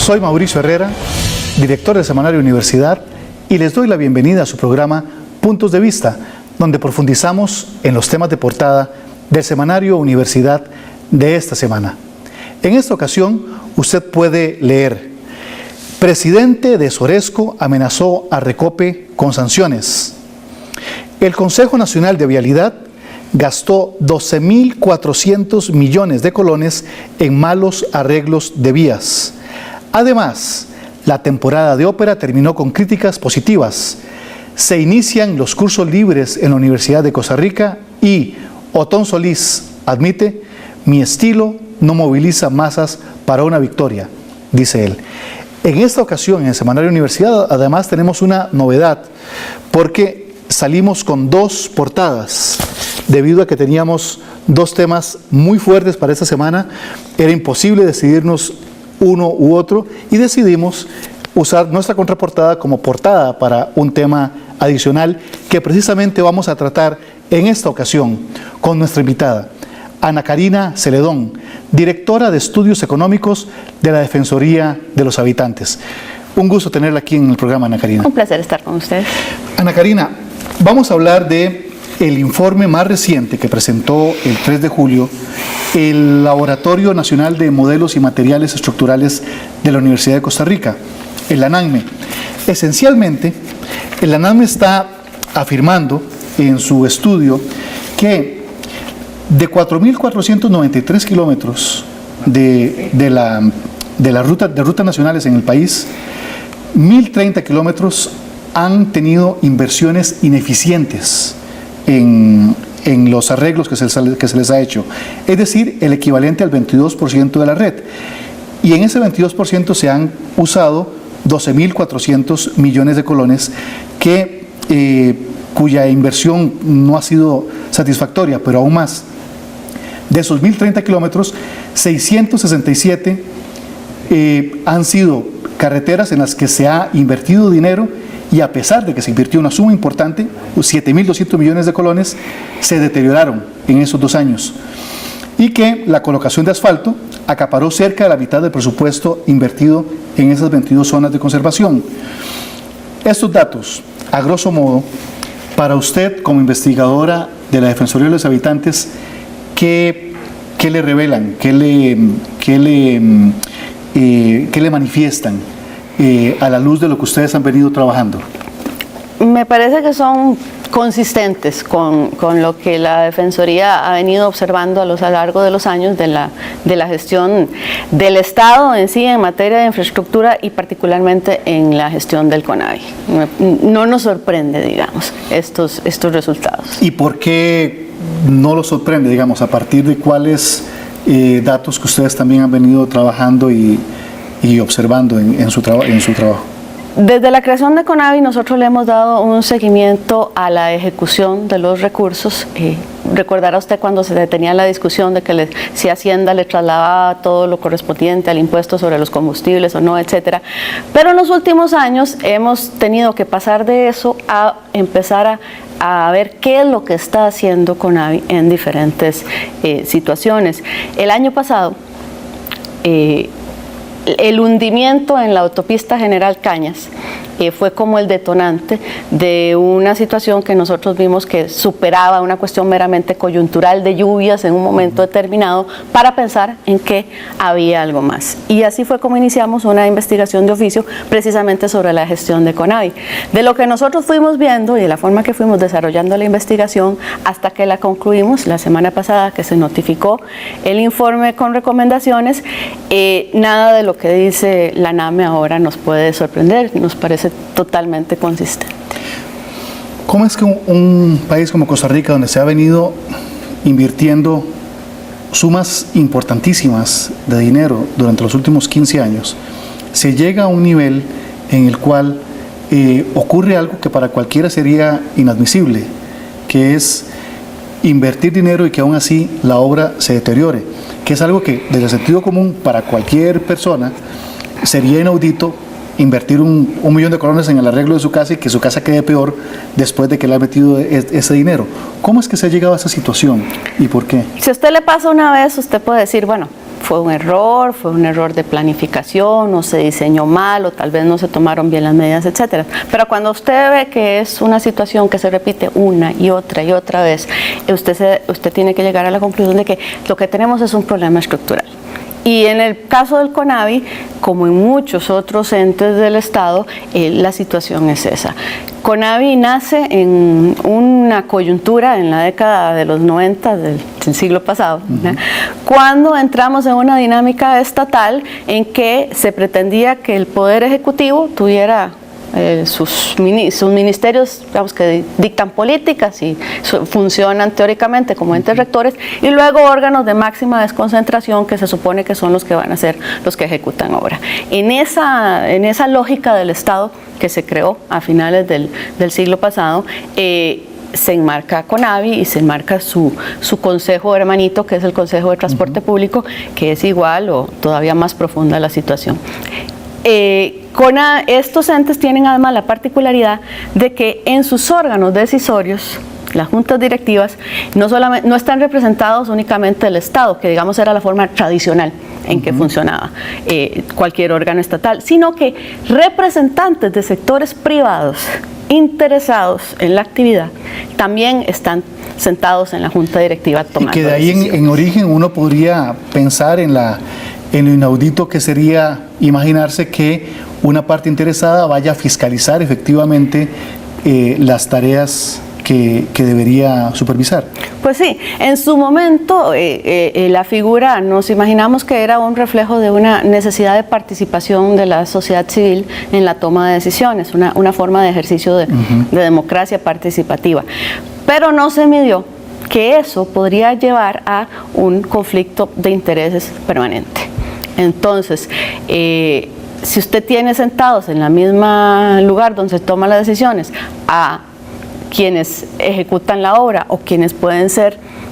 Soy Mauricio Herrera, director del Semanario Universidad, y les doy la bienvenida a su programa Puntos de Vista, donde profundizamos en los temas de portada del Semanario Universidad de esta semana. En esta ocasión, usted puede leer: presidente de Soresco amenazó a Recope con sanciones. El Consejo Nacional de Vialidad gastó 12.400 millones de colones en malos arreglos de vías. Además, la temporada de ópera terminó con críticas positivas. Se inician los cursos libres en la Universidad de Costa Rica y Otón Solís admite: mi estilo no moviliza masas para una victoria, dice él. En esta ocasión, en el Semanario Universidad, además tenemos una novedad, porque salimos con dos portadas, debido a que teníamos dos temas muy fuertes para esta semana. Era imposible decidirnos uno u otro y decidimos usar nuestra contraportada como portada para un tema adicional que precisamente vamos a tratar en esta ocasión con nuestra invitada, Ana Karina Celedón, directora de Estudios Económicos de la Defensoría de los Habitantes. Un gusto tenerla aquí en el programa, Ana Karina. Un placer estar con ustedes. Ana Karina, vamos a hablar de el informe más reciente que presentó el 3 de julio el Laboratorio Nacional de Modelos y Materiales Estructurales de la Universidad de Costa Rica, el ANAME. Esencialmente, el ANAME está afirmando en su estudio que de 4.493 kilómetros de rutas nacionales en el país, 1.030 kilómetros han tenido inversiones ineficientes en los arreglos que se les ha hecho, es decir, el equivalente al 22% de la red. Y en ese 22% se han usado 12.400 millones de colones cuya inversión no ha sido satisfactoria, pero aún más. De esos 1.030 kilómetros, 667 han sido carreteras en las que se ha invertido dinero, y a pesar de que se invirtió una suma importante, 7.200 millones de colones, se deterioraron en esos 2 años. Y que la colocación de asfalto acaparó cerca de la mitad del presupuesto invertido en esas 22 zonas de conservación. Estos datos, a grosso modo, para usted como investigadora de la Defensoría de los Habitantes, ¿qué le revelan? ¿Qué le manifiestan a la luz de lo que ustedes han venido trabajando? Me parece que son consistentes con lo que la Defensoría ha venido observando a lo largo de los años de la gestión del Estado en sí en materia de infraestructura y particularmente en la gestión del CONAVI. No nos sorprende, digamos, estos resultados. ¿Y por qué no los sorprende, digamos, a partir de cuáles datos que ustedes también han venido trabajando y observando en su trabajo? Desde la creación de CONAVI nosotros le hemos dado un seguimiento a la ejecución de los recursos. Recordará usted cuando se detenía la discusión de que si Hacienda le trasladaba todo lo correspondiente al impuesto sobre los combustibles o no, etcétera. Pero en los últimos años hemos tenido que pasar de eso a empezar a ver qué es lo que está haciendo CONAVI en diferentes situaciones. El año pasado, el hundimiento en la autopista General Cañas fue como el detonante de una situación que nosotros vimos que superaba una cuestión meramente coyuntural de lluvias en un momento determinado para pensar en que había algo más. Y así fue como iniciamos una investigación de oficio precisamente sobre la gestión de CONAVI. De lo que nosotros fuimos viendo y de la forma que fuimos desarrollando la investigación hasta que la concluimos la semana pasada, que se notificó el informe con recomendaciones, nada de lo que dice la ANAME ahora nos puede sorprender, nos parece totalmente consistente. ¿Cómo es que un país como Costa Rica, donde se ha venido invirtiendo sumas importantísimas de dinero durante los últimos 15 años, se llega a un nivel en el cual ocurre algo que para cualquiera sería inadmisible, que es invertir dinero y que aún así la obra se deteriore, que es algo que desde el sentido común para cualquier persona sería inaudito? Invertir un millón de colones en el arreglo de su casa y que su casa quede peor después de que le ha metido ese dinero. ¿Cómo es que se ha llegado a esa situación y por qué? Si a usted le pasa una vez, usted puede decir, bueno, fue un error de planificación, o se diseñó mal, o tal vez no se tomaron bien las medidas, etcétera. Pero cuando usted ve que es una situación que se repite una y otra vez, usted tiene que llegar a la conclusión de que lo que tenemos es un problema estructural. Y en el caso del CONAVI, como en muchos otros entes del Estado, la situación es esa. CONAVI nace en una coyuntura en la década de los 90 del siglo pasado, cuando entramos en una dinámica estatal en que se pretendía que el Poder Ejecutivo tuviera sus ministerios, digamos, que dictan políticas y funcionan teóricamente como entes rectores, y luego órganos de máxima desconcentración que se supone que son los que van a ser los que ejecutan obra. En esa lógica del Estado que se creó a finales del siglo pasado, se enmarca CONAVI y se enmarca su consejo hermanito, que es el Consejo de Transporte Público, que es igual o todavía más profunda la situación. Estos entes tienen además la particularidad de que en sus órganos decisorios, las juntas directivas, no están representados únicamente el Estado, que digamos era la forma tradicional en que funcionaba cualquier órgano estatal, sino que representantes de sectores privados interesados en la actividad también están sentados en la junta directiva tomando decisiones. Y que de ahí en origen uno podría pensar en lo inaudito que sería imaginarse que una parte interesada vaya a fiscalizar efectivamente las tareas que debería supervisar. Pues sí, en su momento la figura nos imaginamos que era un reflejo de una necesidad de participación de la sociedad civil en la toma de decisiones, una forma de ejercicio de democracia participativa. Pero no se midió que eso podría llevar a un conflicto de intereses permanente. Entonces, si usted tiene sentados en el mismo lugar donde se toman las decisiones a quienes ejecutan la obra o quienes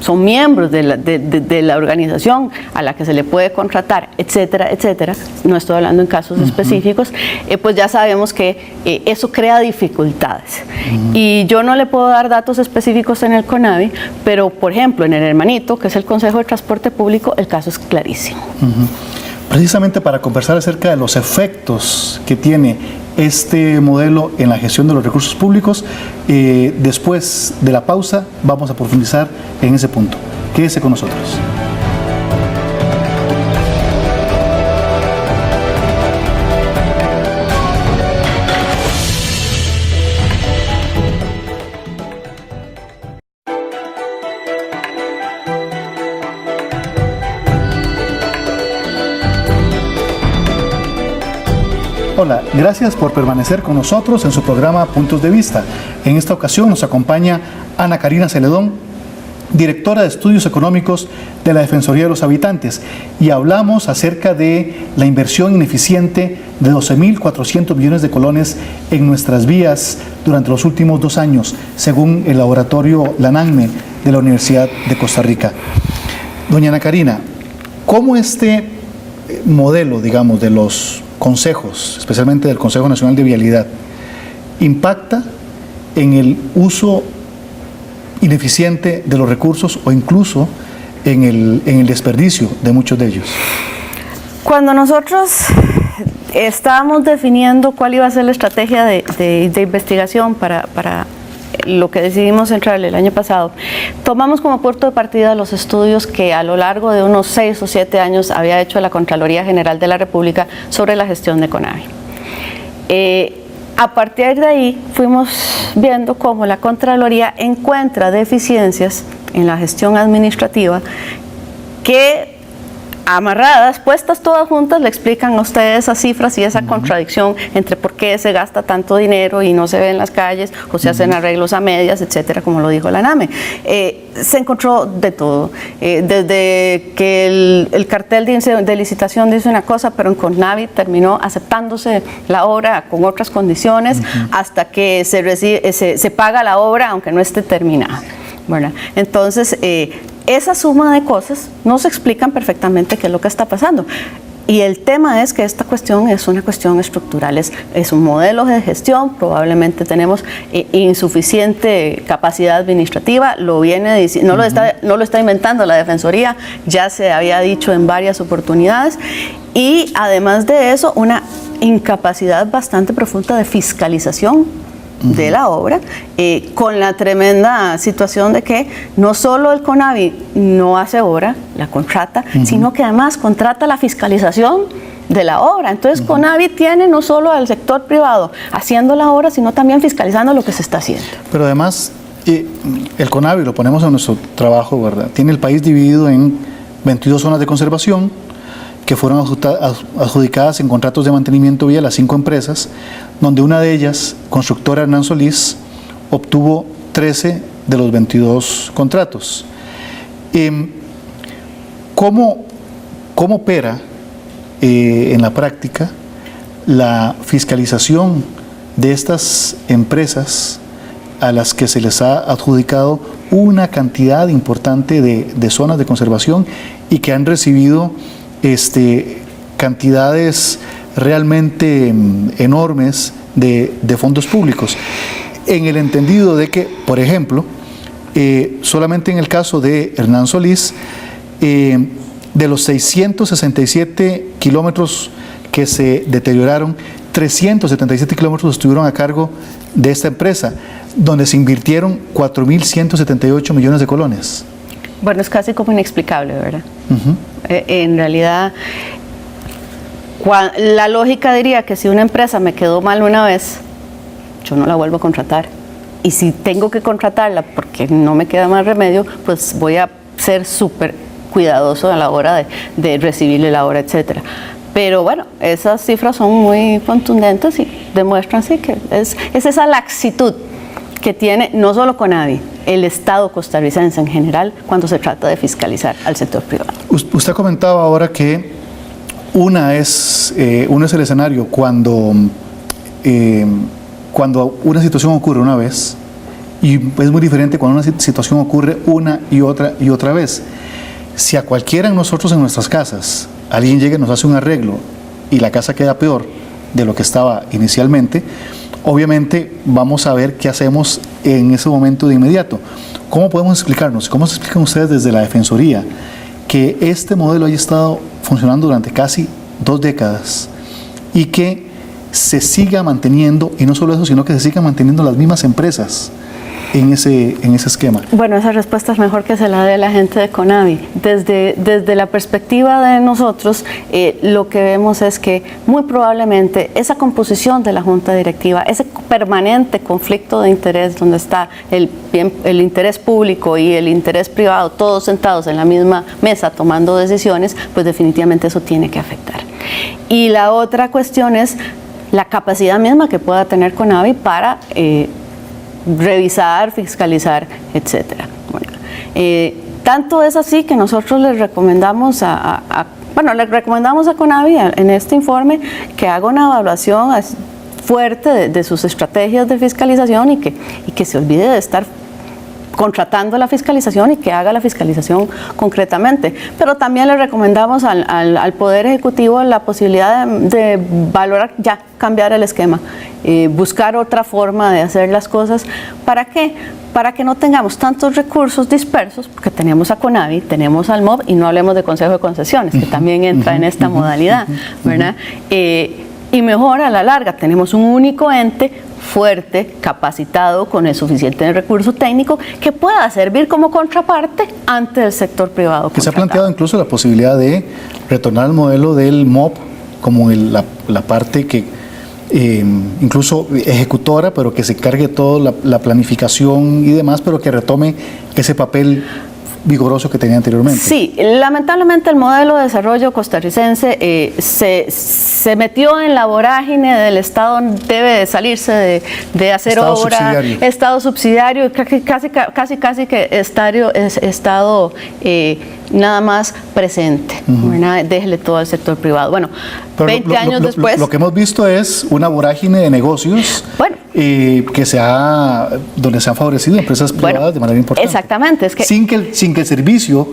son miembros de la organización a la que se le puede contratar, etcétera, etcétera, no estoy hablando en casos específicos, pues ya sabemos que eso crea dificultades. Y yo no le puedo dar datos específicos en el CONAVI, pero por ejemplo en el hermanito, que es el Consejo de Transporte Público, el caso es clarísimo. Precisamente para conversar acerca de los efectos que tiene este modelo en la gestión de los recursos públicos, después de la pausa vamos a profundizar en ese punto. Quédese con nosotros. Hola, gracias por permanecer con nosotros en su programa Puntos de Vista. En esta ocasión nos acompaña Ana Karina Celedón, directora de Estudios Económicos de la Defensoría de los Habitantes, y hablamos acerca de la inversión ineficiente de 12.400 millones de colones en nuestras vías durante los últimos 2 años, según el laboratorio LANAME de la Universidad de Costa Rica. Doña Ana Karina, ¿cómo este modelo, digamos, de los consejos, especialmente del Consejo Nacional de Vialidad, impacta en el uso ineficiente de los recursos o incluso en el desperdicio de muchos de ellos? Cuando nosotros estábamos definiendo cuál iba a ser la estrategia de investigación para lo que decidimos entrar el año pasado, tomamos como punto de partida los estudios que a lo largo de unos 6 o 7 años había hecho la Contraloría General de la República sobre la gestión de CONAVI. A partir de ahí fuimos viendo cómo la Contraloría encuentra deficiencias en la gestión administrativa que, amarradas, puestas todas juntas, le explican a ustedes esas cifras y esa contradicción entre por qué se gasta tanto dinero y no se ve en las calles o se hacen arreglos a medias, etcétera, como lo dijo la NAME. Se encontró de todo, desde que el cartel de licitación dice una cosa, pero en CONAVI terminó aceptándose la obra con otras condiciones, hasta que se paga la obra aunque no esté terminada. Bueno, entonces, esa suma de cosas nos explican perfectamente qué es lo que está pasando. Y el tema es que esta cuestión es una cuestión estructural, es un modelo de gestión, probablemente tenemos insuficiente capacidad administrativa, lo viene diciendo, no lo está inventando la Defensoría, ya se había dicho en varias oportunidades, y además de eso, una incapacidad bastante profunda de fiscalización de la obra, con la tremenda situación de que no solo el CONAVI no hace obra, la contrata, sino que además contrata la fiscalización de la obra. Entonces CONAVI tiene no solo al sector privado haciendo la obra, sino también fiscalizando lo que se está haciendo. Pero además, el CONAVI, lo ponemos en nuestro trabajo, ¿verdad? Tiene el país dividido en 22 zonas de conservación, que fueron adjudicadas en contratos de mantenimiento vía las 5 empresas, donde una de ellas, Constructora Hernán Solís, obtuvo 13 de los 22 contratos. ¿Cómo opera en la práctica la fiscalización de estas empresas a las que se les ha adjudicado una cantidad importante de zonas de conservación y que han recibido cantidades realmente enormes de fondos públicos, en el entendido de que, por ejemplo, solamente en el caso de Hernán Solís, de los 667 kilómetros que se deterioraron, 377 kilómetros estuvieron a cargo de esta empresa, donde se invirtieron 4.178 millones de colones. Bueno, es casi como inexplicable, ¿verdad? En realidad, la lógica diría que si una empresa me quedó mal una vez, yo no la vuelvo a contratar. Y si tengo que contratarla porque no me queda más remedio, pues voy a ser súper cuidadoso a la hora de recibirle la obra, etcétera. Pero bueno, esas cifras son muy contundentes y demuestran sí que es esa laxitud que tiene no solo CONAVI, el Estado costarricense en general cuando se trata de fiscalizar al sector privado. Usted comentaba ahora que uno es el escenario cuando una situación ocurre una vez, y es muy diferente cuando una situación ocurre una y otra vez. Si a cualquiera de nosotros en nuestras casas alguien llega y nos hace un arreglo y la casa queda peor de lo que estaba inicialmente, obviamente vamos a ver qué hacemos en ese momento de inmediato. ¿Cómo podemos explicarnos? ¿Cómo se explican ustedes desde la Defensoría que este modelo haya estado funcionando durante casi 2 décadas y que se siga manteniendo, y no solo eso, sino que se sigan manteniendo las mismas empresas en ese esquema? Bueno, esa respuesta es mejor que se la dé la gente de CONAVI. Desde la perspectiva de nosotros, lo que vemos es que muy probablemente esa composición de la junta directiva, ese permanente conflicto de interés donde está el interés público y el interés privado, todos sentados en la misma mesa tomando decisiones, pues definitivamente eso tiene que afectar. Y la otra cuestión es la capacidad misma que pueda tener CONAVI para revisar, fiscalizar, etcétera. Bueno, tanto es así que nosotros les recomendamos le recomendamos a CONAVI en este informe que haga una evaluación fuerte de sus estrategias de fiscalización y que se olvide de estar contratando la fiscalización y que haga la fiscalización concretamente. Pero también le recomendamos al Poder Ejecutivo la posibilidad de valorar, cambiar el esquema, buscar otra forma de hacer las cosas. ¿Para qué? Para que no tengamos tantos recursos dispersos, porque tenemos a CONAVI, tenemos al MOB y no hablemos de Consejo de Concesiones, que también entra en esta modalidad, ¿verdad? Y mejor a la larga, tenemos un único ente fuerte, capacitado, con el suficiente recurso técnico que pueda servir como contraparte ante el sector privado. Que se ha planteado incluso la posibilidad de retornar al modelo del MOB como la parte que incluso ejecutora, pero que se cargue toda la planificación y demás, pero que retome ese papel vigoroso que tenía anteriormente. Sí, lamentablemente el modelo de desarrollo costarricense se metió en la vorágine del Estado, debe de salirse de hacer Estado obra, subsidiario. Estado subsidiario, casi que Estado nada más presente, déjele todo al sector privado. Bueno, pero 20 años después... Lo que hemos visto es una vorágine de negocios donde se han favorecido empresas privadas de manera importante. Exactamente. Es que, sin que el servicio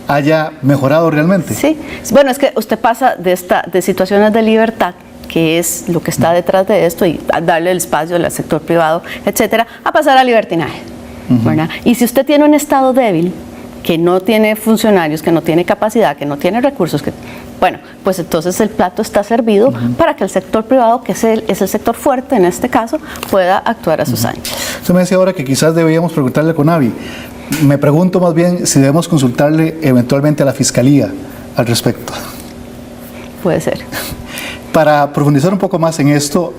haya mejorado realmente. Sí, bueno, es que usted pasa de situaciones de libertad, que es lo que está detrás de esto, y darle el espacio al sector privado, etcétera, a pasar a libertinaje, ¿verdad? Y si usted tiene un Estado débil, que no tiene funcionarios, que no tiene capacidad, que no tiene recursos, bueno, pues entonces el plato está servido para que el sector privado, que es el sector fuerte en este caso, pueda actuar a sus anchas. Usted me decía ahora que quizás deberíamos preguntarle a CONAVI. Me pregunto más bien si debemos consultarle eventualmente a la Fiscalía al respecto. Puede ser. Para profundizar un poco más en esto,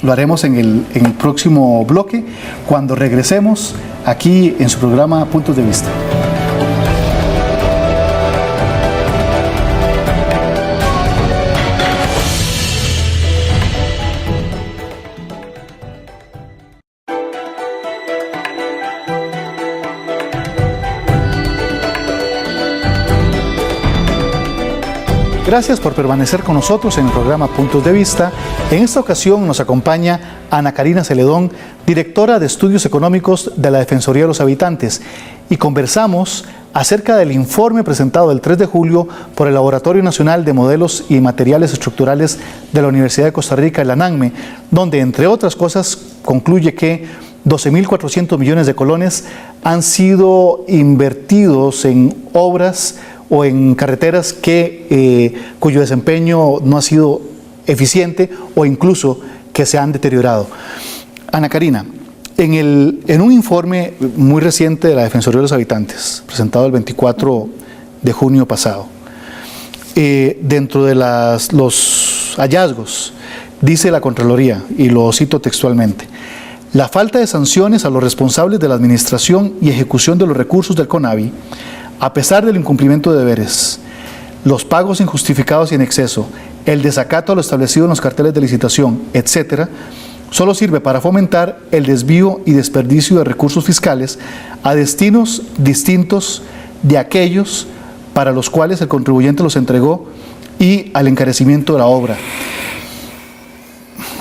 lo haremos en el próximo bloque, cuando regresemos aquí en su programa Puntos de Vista. Gracias por permanecer con nosotros en el programa Puntos de Vista. En esta ocasión nos acompaña Ana Karina Celedón, directora de Estudios Económicos de la Defensoría de los Habitantes, y conversamos acerca del informe presentado el 3 de julio por el Laboratorio Nacional de Modelos y Materiales Estructurales de la Universidad de Costa Rica, el ANANME, donde, entre otras cosas, concluye que 12.400 millones de colones han sido invertidos en obras o en carreteras cuyo desempeño no ha sido eficiente o incluso que se han deteriorado. Ana Karina, en un informe muy reciente de la Defensoría de los Habitantes, presentado el 24 de junio pasado, dentro de los hallazgos, dice la Contraloría, y lo cito textualmente: la falta de sanciones a los responsables de la administración y ejecución de los recursos del CONAVI, a pesar del incumplimiento de deberes, los pagos injustificados y en exceso, el desacato a lo establecido en los carteles de licitación, etcétera, solo sirve para fomentar el desvío y desperdicio de recursos fiscales a destinos distintos de aquellos para los cuales el contribuyente los entregó y al encarecimiento de la obra.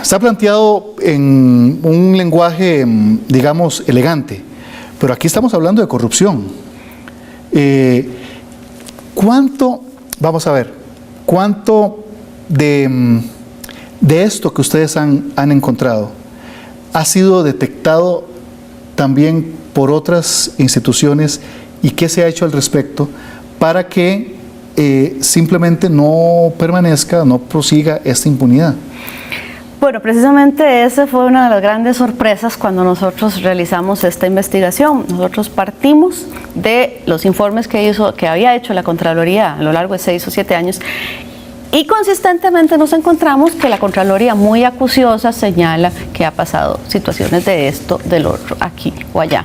Está planteado en un lenguaje, digamos, elegante, pero aquí estamos hablando de corrupción. ¿Cuánto de esto que ustedes han encontrado ha sido detectado también por otras instituciones, y qué se ha hecho al respecto para que simplemente no permanezca, no prosiga esta impunidad? Bueno, precisamente esa fue una de las grandes sorpresas cuando nosotros realizamos esta investigación. Nosotros partimos de los informes que había hecho la Contraloría a lo largo de 6 o 7 años, y consistentemente nos encontramos que la Contraloría, muy acuciosa, señala que ha pasado situaciones de esto, del otro, aquí o allá.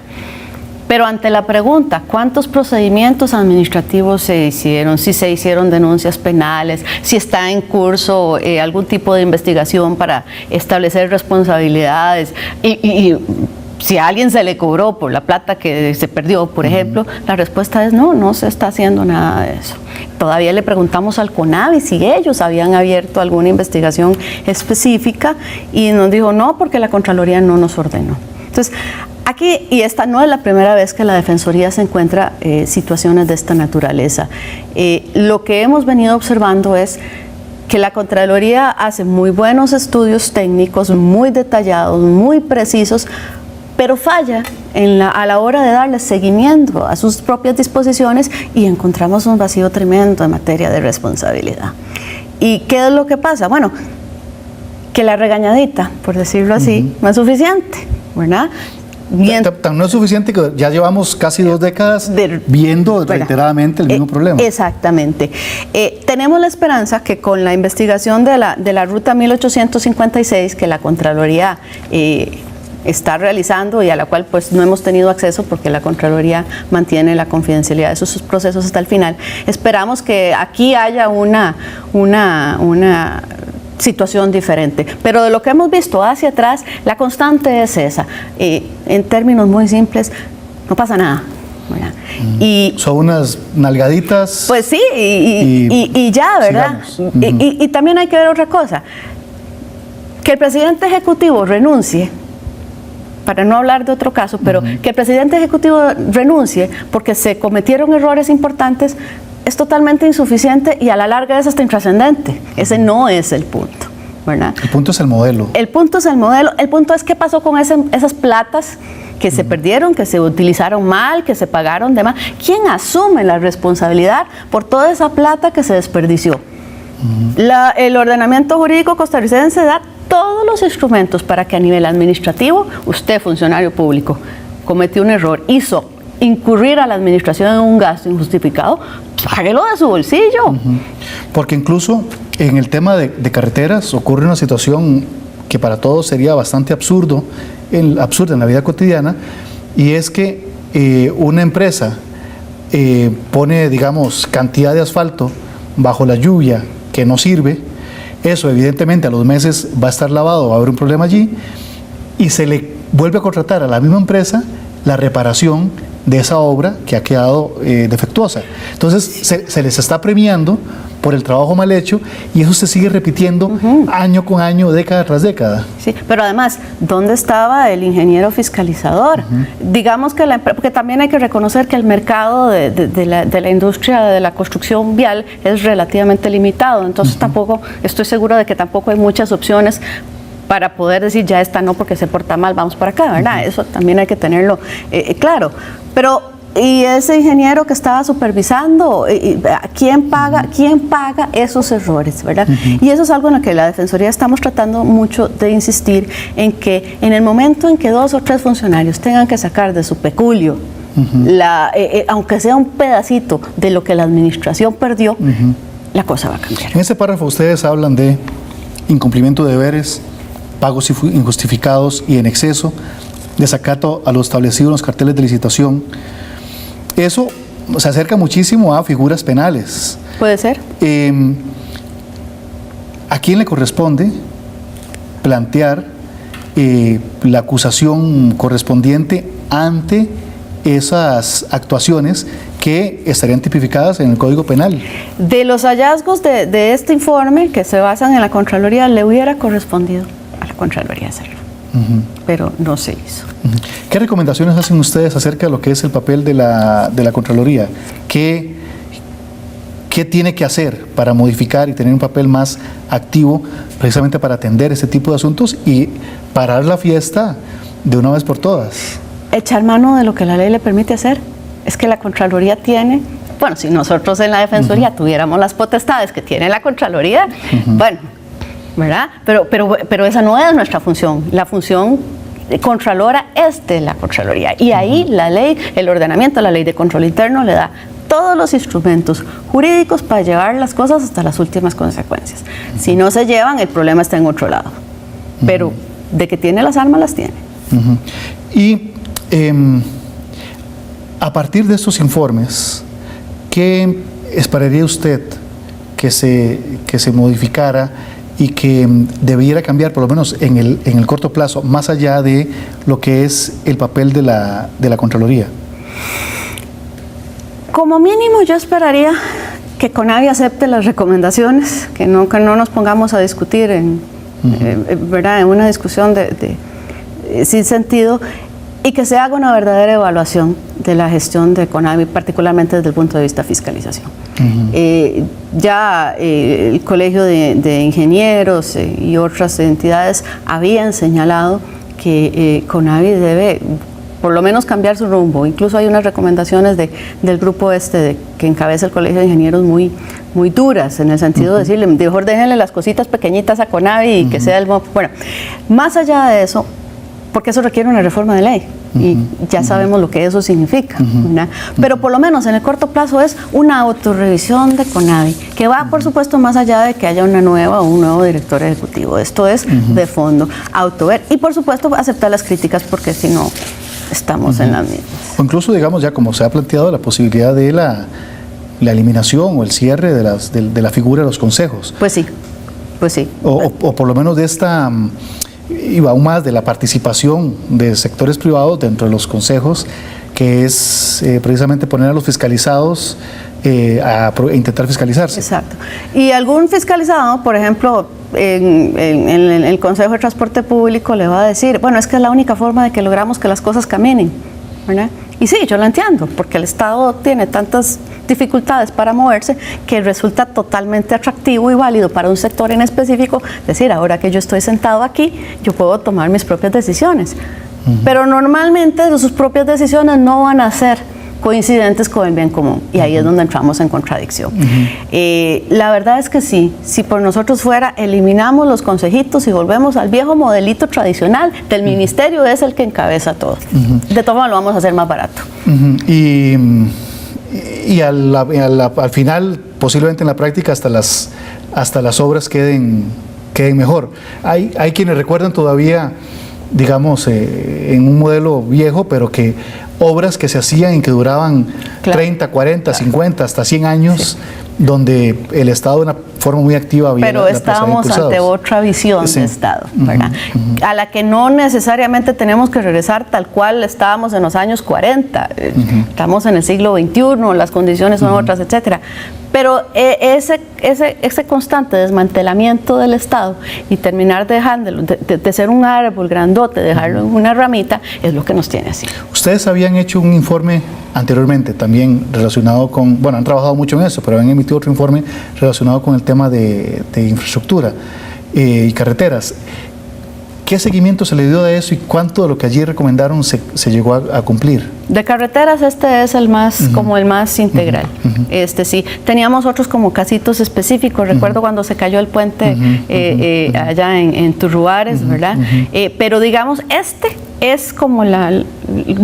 Pero ante la pregunta, ¿cuántos procedimientos administrativos se hicieron? Si se hicieron denuncias penales, si está en curso algún tipo de investigación para establecer responsabilidades, y si a alguien se le cobró por la plata que se perdió, por ejemplo, la respuesta es no se está haciendo nada de eso. Todavía le preguntamos al CONAVI si ellos habían abierto alguna investigación específica, y nos dijo no, porque la Contraloría no nos ordenó. Entonces, aquí, y esta no es la primera vez que la Defensoría se encuentra situaciones de esta naturaleza. Lo que hemos venido observando es que la Contraloría hace muy buenos estudios técnicos, muy detallados, muy precisos, pero falla a la hora de darle seguimiento a sus propias disposiciones, y encontramos un vacío tremendo en materia de responsabilidad. ¿Y qué es lo que pasa? Bueno, que la regañadita, por decirlo así, no es suficiente, ¿verdad? No es suficiente que ya llevamos casi 2 décadas viendo reiteradamente el mismo problema. Exactamente. Tenemos la esperanza que con la investigación de la Ruta 1856, que la Contraloría está realizando y a la cual pues no hemos tenido acceso porque la Contraloría mantiene la confidencialidad de sus procesos hasta el final, esperamos que aquí haya una situación diferente, pero de lo que hemos visto hacia atrás, la constante es esa. En términos muy simples, no pasa nada. Y son unas nalgaditas. Pues sí, y ya, ¿verdad? Y también hay que ver otra cosa, que el presidente ejecutivo renuncie para no hablar de otro caso, pero que el presidente ejecutivo renuncie porque se cometieron errores importantes es totalmente insuficiente y a la larga es hasta intrascendente. Ese no es el punto, ¿verdad? El punto es el modelo. El punto es el modelo. El punto es qué pasó con esas platas que se perdieron, que se utilizaron mal, que se pagaron de mal. ¿Quién asume la responsabilidad por toda esa plata que se desperdició? El ordenamiento jurídico costarricense da todos los instrumentos para que a nivel administrativo, usted, funcionario público, cometió un error, hizo incurrir a la administración en un gasto injustificado, páguelo de su bolsillo. Porque incluso en el tema de carreteras ocurre una situación que para todos sería bastante absurda en la vida cotidiana, y es que una empresa pone, digamos, cantidad de asfalto bajo la lluvia que no sirve. Eso evidentemente a los meses va a estar lavado, va a haber un problema allí, y se le vuelve a contratar a la misma empresa la reparación de esa obra que ha quedado defectuosa. Entonces se les está premiando por el trabajo mal hecho, y eso se sigue repitiendo año con año, década tras década. Sí, pero además, ¿dónde estaba el ingeniero fiscalizador? Digamos que porque también hay que reconocer que el mercado de la industria de la construcción vial es relativamente limitado, entonces tampoco, estoy segura de que tampoco hay muchas opciones para poder decir ya esta no porque se porta mal, vamos para acá, ¿verdad? Eso también hay que tenerlo claro. Pero, ¿y ese ingeniero que estaba supervisando? ¿Quién paga esos errores, verdad? Y eso es algo en lo que la Defensoría estamos tratando mucho de insistir, en que en el momento en que 2 o 3 funcionarios tengan que sacar de su peculio, aunque sea un pedacito de lo que la administración perdió, la cosa va a cambiar. En ese párrafo ustedes hablan de incumplimiento de deberes, pagos injustificados y en exceso, desacato a lo establecido en los carteles de licitación. Eso se acerca muchísimo a figuras penales. ¿Puede ser? ¿A quién le corresponde plantear la acusación correspondiente ante esas actuaciones que estarían tipificadas en el Código Penal? De los hallazgos de este informe, que se basan en la Contraloría, le hubiera correspondido a la Contraloría hacerlo, pero no se hizo. ¿Qué recomendaciones hacen ustedes acerca de lo que es el papel de la Contraloría? ¿Qué tiene que hacer para modificar y tener un papel más activo precisamente para atender este tipo de asuntos y parar la fiesta de una vez por todas? Echar mano de lo que la ley le permite hacer. Es que la Contraloría tiene, bueno, si nosotros en la Defensoría tuviéramos las potestades que tiene la Contraloría, bueno, ¿verdad? Pero esa no es nuestra función. La función contralora es de la Contraloría, y ahí la ley, el ordenamiento, la ley de control interno le da todos los instrumentos jurídicos para llevar las cosas hasta las últimas consecuencias. Si no se llevan, el problema está en otro lado, pero de que tiene las armas, las tiene. Y a partir de estos informes, ¿qué esperaría usted que se modificara y que debiera cambiar, por lo menos en el corto plazo, más allá de lo que es el papel de la Contraloría? Como mínimo, yo esperaría que CONAVI acepte las recomendaciones, que no nos pongamos a discutir ¿verdad? En una discusión sin sentido, y que se haga una verdadera evaluación de la gestión de CONAVI, particularmente desde el punto de vista de fiscalización. Ya el Colegio de Ingenieros y otras entidades habían señalado que CONAVI debe por lo menos cambiar su rumbo. Incluso hay unas recomendaciones del grupo que encabeza el Colegio de Ingenieros muy duras, en el sentido de decirle, mejor déjenle las cositas pequeñitas a CONAVI y que sea el... Bueno, más allá de eso, porque eso requiere una reforma de ley, y ya sabemos lo que eso significa, pero por lo menos en el corto plazo es una autorrevisión de CONAVI, que va por supuesto más allá de que haya una nueva o un nuevo director ejecutivo. Esto es de fondo, autover, y por supuesto aceptar las críticas, porque si no estamos en las mismas. O incluso, digamos, ya como se ha planteado la posibilidad de la eliminación o el cierre de la figura de los consejos. Pues sí. O por lo menos de esta... y aún más de la participación de sectores privados dentro de los consejos, que es precisamente poner a los fiscalizados a intentar fiscalizarse. Exacto. Y algún fiscalizado, por ejemplo, en el Consejo de Transporte Público le va a decir, bueno, es que es la única forma de que logramos que las cosas caminen, ¿verdad? Y sí, yo lo entiendo, porque el Estado tiene tantas dificultades para moverse que resulta totalmente atractivo y válido para un sector en específico decir, ahora que yo estoy sentado aquí, yo puedo tomar mis propias decisiones. Pero normalmente sus propias decisiones no van a ser coincidentes con el bien común, y ahí es donde entramos en contradicción. La verdad es que sí, si por nosotros fuera, eliminamos los consejitos y volvemos al viejo modelito tradicional del ministerio, es el que encabeza todo. De todas formas lo vamos a hacer más barato. Y al final, posiblemente en la práctica, hasta las obras queden mejor. Hay quienes recuerdan todavía, digamos, en un modelo viejo, pero que obras que se hacían y que duraban 30, 40, 50, hasta 100 años, donde el Estado de una forma muy activa había... Pero estábamos ante otra visión de Estado, ¿verdad? A la que no necesariamente tenemos que regresar tal cual estábamos en los años 40. Estamos en el siglo XXI, las condiciones son otras, etcétera. Pero ese constante desmantelamiento del Estado y terminar dejándolo, de ser un árbol grandote, dejarlo en una ramita, es lo que nos tiene así. Ustedes habían hecho un informe anteriormente también relacionado con, bueno, han trabajado mucho en eso, pero han emitido otro informe relacionado con el tema de infraestructura y carreteras. ¿Qué seguimiento se le dio de eso y cuánto de lo que allí recomendaron se llegó a cumplir? De carreteras este es el más, como el más integral. Sí, teníamos otros como casitos específicos. Recuerdo cuando se cayó el puente allá en Turruares, ¿verdad? Pero digamos, es como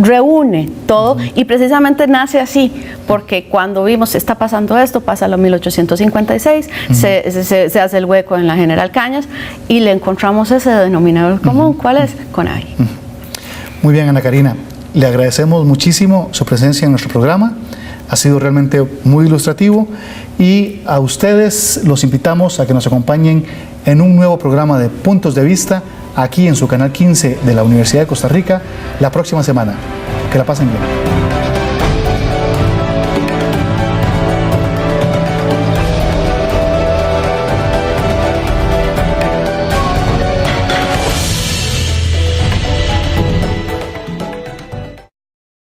reúne todo y precisamente nace así, porque cuando vimos está pasando esto, pasa lo 1856, se hace el hueco en la General Cañas y le encontramos ese denominador común. ¿Cuál es? Conavi. Muy bien, Ana Karina, le agradecemos muchísimo su presencia en nuestro programa. Ha sido realmente muy ilustrativo y a ustedes los invitamos a que nos acompañen en un nuevo programa de Puntos de Vista aquí en su canal 15 de la Universidad de Costa Rica la próxima semana. Que la pasen bien.